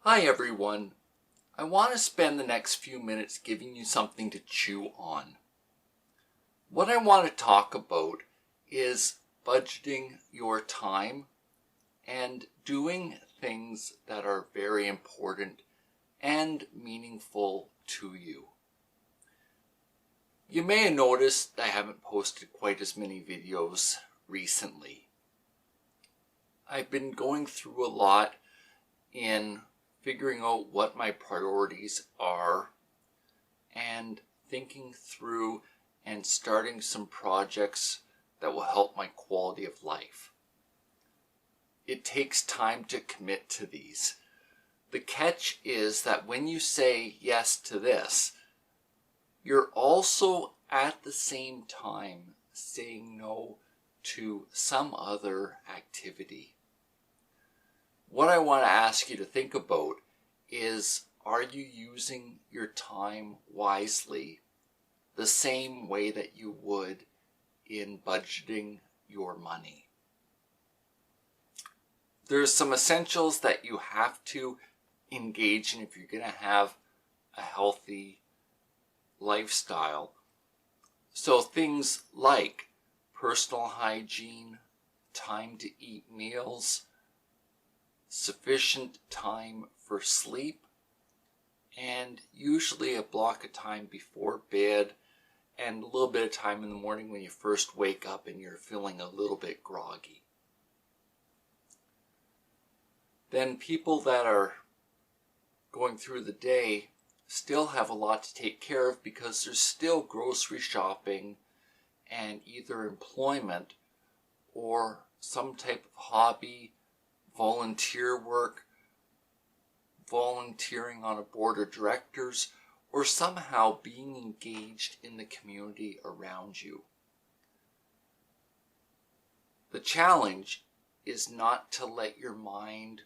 Hi everyone. I want to spend the next few minutes giving you something to chew on. What I want to talk about is budgeting your time and doing things that are very important and meaningful to you. You may have noticed I haven't posted quite as many videos recently. I've been going through a lot in figuring out what my priorities are and thinking through and starting some projects that will help my quality of life. It takes time to commit to these. The catch is that when you say yes to this, you're also at the same time saying no to some other activity. What I want to ask you to think about is, are you using your time wisely the same way that you would in budgeting your money? There's some essentials that you have to engage in if you're going to have a healthy lifestyle. So things like personal hygiene, time to eat meals, sufficient time for sleep, and usually a block of time before bed and a little bit of time in the morning when you first wake up and you're feeling a little bit groggy. Then people that are going through the day still have a lot to take care of because there's still grocery shopping and either employment or some type of hobby, volunteer work, volunteering on a board of directors, or somehow being engaged in the community around you. The challenge is not to let your mind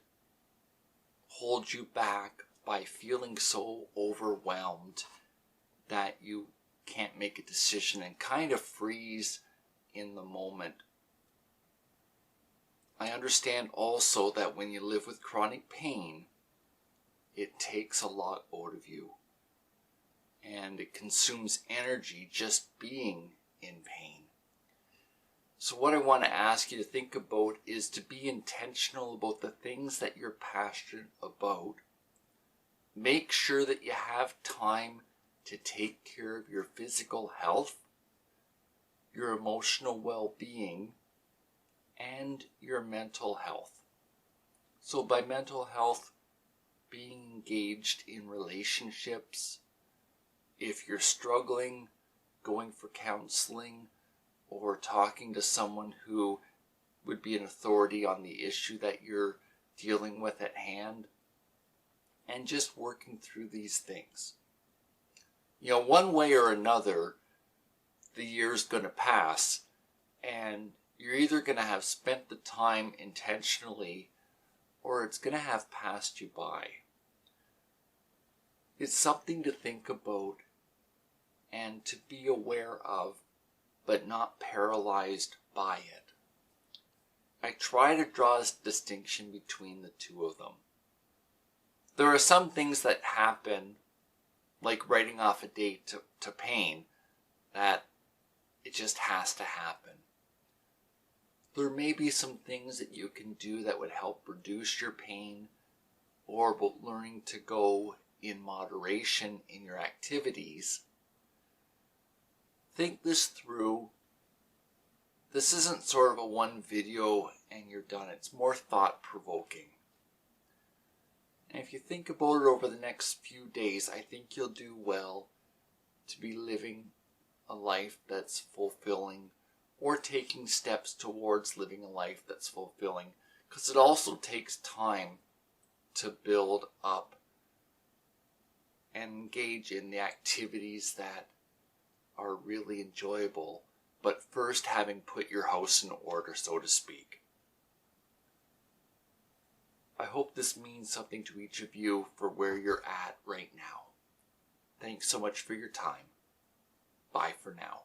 hold you back by feeling so overwhelmed that you can't make a decision and kind of freeze in the moment. I understand also that when you live with chronic pain, it takes a lot out of you and it consumes energy just being in pain. So what I want to ask you to think about is to be intentional about the things that you're passionate about. Make sure that you have time to take care of your physical health, your emotional well-being, and your mental health. So by mental health, being engaged in relationships, if you're struggling, going for counseling, or talking to someone who would be an authority on the issue that you're dealing with at hand, and just working through these things. One way or another, the year's going to pass, and you're either going to have spent the time intentionally or it's going to have passed you by. It's something to think about and to be aware of, but not paralyzed by it. I try to draw a distinction between the two of them. There are some things that happen, like writing off a date to pain, that it just has to happen. There may be some things that you can do that would help reduce your pain, or about learning to go in moderation in your activities. Think this through. This isn't sort of a one video and you're done. It's more thought-provoking. And if you think about it over the next few days, I think you'll do well to be living a life that's fulfilling, or taking steps towards living a life that's fulfilling, because it also takes time to build up and engage in the activities that are really enjoyable, but first having put your house in order, so to speak. I hope this means something to each of you for where you're at right now. Thanks so much for your time. Bye for now.